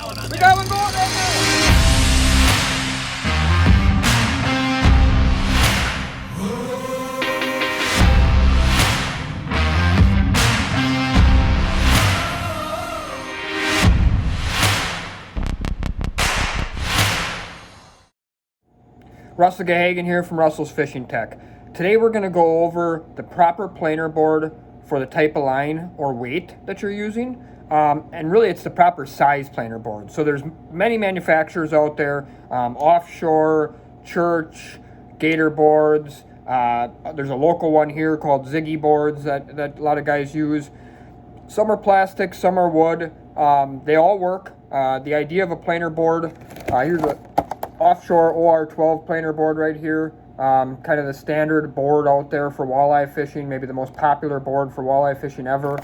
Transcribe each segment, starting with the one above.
We got one going right now. Russell Gahagan here from Russell's Fishing Tech. Today we're going to go over the proper planer board for the type of line or weight that you're using. And really it's the proper size planer board. So there's many manufacturers out there, Offshore, Church, Gator Boards. There's a local one here called Ziggy Boards that a lot of guys use. Some are plastic, some are wood. They all work. The idea of a planer board, here's a Offshore OR12 planer board right here, kind of the standard board out there for walleye fishing, maybe the most popular board for walleye fishing ever.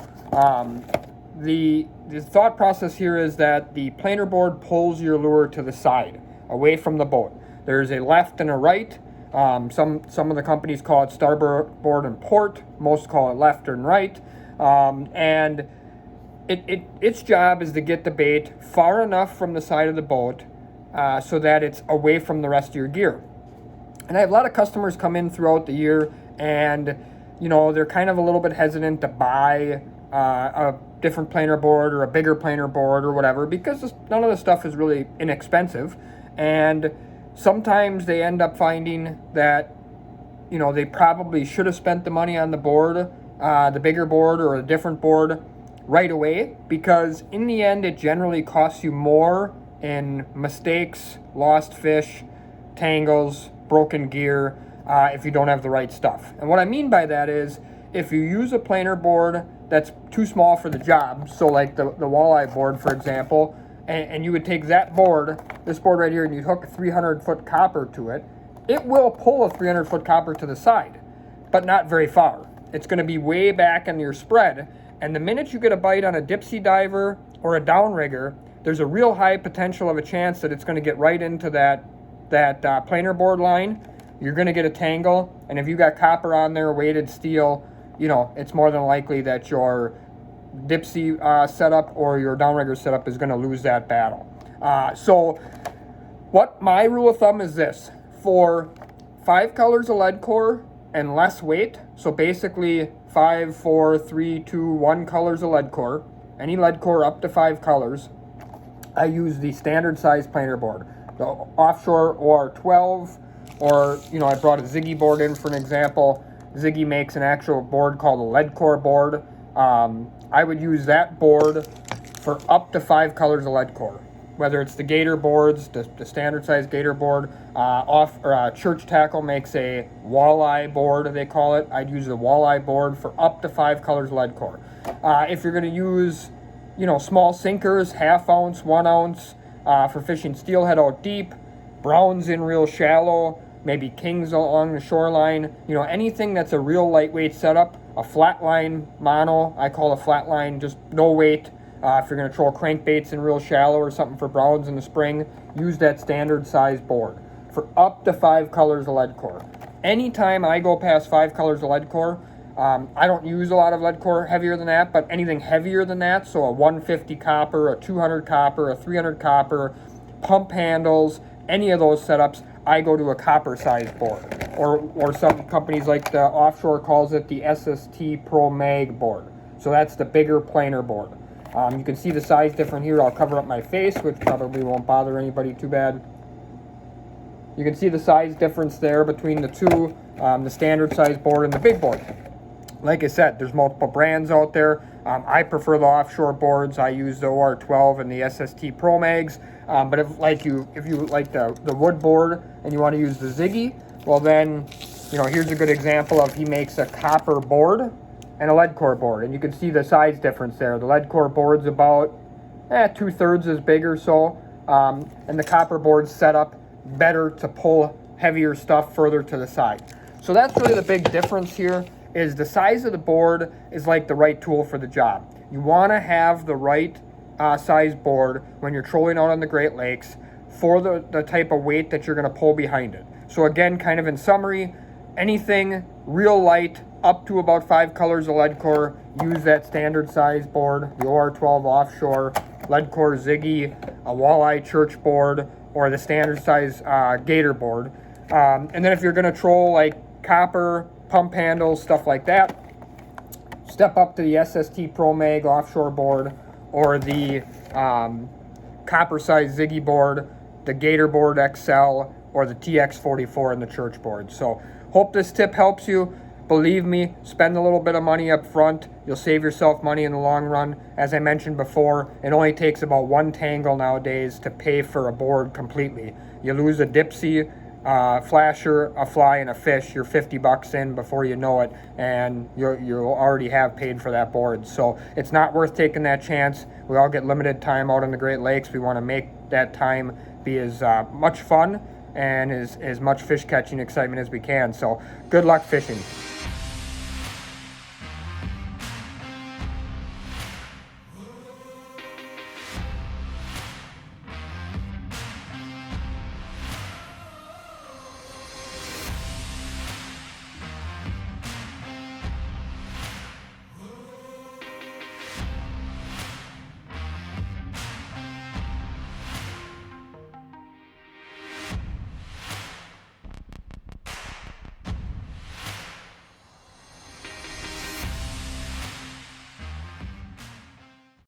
The thought process here is that the planer board pulls your lure to the side, away from the boat. There's a left and a right. Some of the companies call it starboard and port. Most call it left and right. And its job is to get the bait far enough from the side of the boat so that it's away from the rest of your gear. And I have a lot of customers come in throughout the year and, you know, they're kind of a little bit hesitant to buy a different planer board or a bigger planer board or whatever because none of the stuff is really inexpensive. And sometimes they end up finding that, you know, they probably should have spent the money on the board, the bigger board or a different board right away, because in the end it generally costs you more in mistakes, lost fish, tangles, broken gear, if you don't have the right stuff. And what I mean by that is, if you use a planer board that's too small for the job, so like the walleye board, for example, and you would take that board, this board right here, and you'd hook a 300-foot copper to it, it will pull a 300-foot copper to the side, but not very far. It's going to be way back in your spread, and the minute you get a bite on a dipsy diver or a downrigger, there's a real high potential of a chance that it's going to get right into that planer board line. You're going to get a tangle, and if you got copper on there, weighted steel, you know, it's more than likely that your dipsy setup or your downrigger setup is going to lose that battle. So what my rule of thumb is this: for 5 colors of lead core and less weight, so basically 5, 4, 3, 2, 1 colors of lead core, any lead core up to 5 colors, I use the standard size planer board, the Offshore OR12, or, you know, I brought a Ziggy board in for an example. Ziggy makes an actual board called a lead core board. I would use that board for up to 5 colors of lead core, whether it's the Gator Boards, the standard size Gator board. Church Tackle makes a Walleye board, they call it. I'd use the Walleye board for up to 5 colors of lead core. If you're going to use, you know, small sinkers, 1/2 ounce, 1 ounce, for fishing steelhead out deep, browns in real shallow, maybe kings along the shoreline, you know, anything that's a real lightweight setup, a flatline mono, I call a flatline just no weight. If you're going to troll crankbaits in real shallow or something for browns in the spring, use that standard size board for up to 5 colors of lead core. Anytime I go past 5 colors of lead core, I don't use a lot of lead core heavier than that, but anything heavier than that, so a 150 copper, a 200 copper, a 300 copper, pump handles, any of those setups, I go to a copper size board. Or some companies like the Offshore calls it the SST Pro Mag board. So that's the bigger planer board. You can see the size different here. I'll cover up my face, which probably won't bother anybody too bad. You can see the size difference there between the two, the standard size board and the big board. Like I said, there's multiple brands out there. I prefer the Offshore boards. I use the OR12 and the SST Pro Mags. But if you like the wood board and you want to use the Ziggy, well then, you know, here's a good example of, he makes a copper board and a lead core board, and you can see the size difference there. The lead core board's about 2/3 as big or so, and the copper board's set up better to pull heavier stuff further to the side. So that's really the big difference here, is the size of the board is like the right tool for the job. You want to have the right size board when you're trolling out on the Great Lakes for the type of weight that you're going to pull behind it. So again, kind of in summary, anything real light up to about 5 colors of lead core, use that standard size board, the OR12 Offshore, lead core Ziggy, a Walleye church board, or the standard size Gator board. And then if you're going to troll like copper, pump handles, stuff like that, step up to the SST Pro Mag offshore board, or the copper size Ziggy board, the Gator Board XL, or the TX44 in the church board. So hope this tip helps you. Believe me, spend a little bit of money up front. You'll save yourself money in the long run. As I mentioned before, it only takes about one tangle nowadays to pay for a board completely. You lose a dipsy, flasher, a fly, and a fish, you're 50 bucks in before you know it, and you'll already have paid for that board. So it's not worth taking that chance. We all get limited time out on the Great Lakes. We want to make that time be as much fun and as much fish catching excitement as we can. So good luck fishing.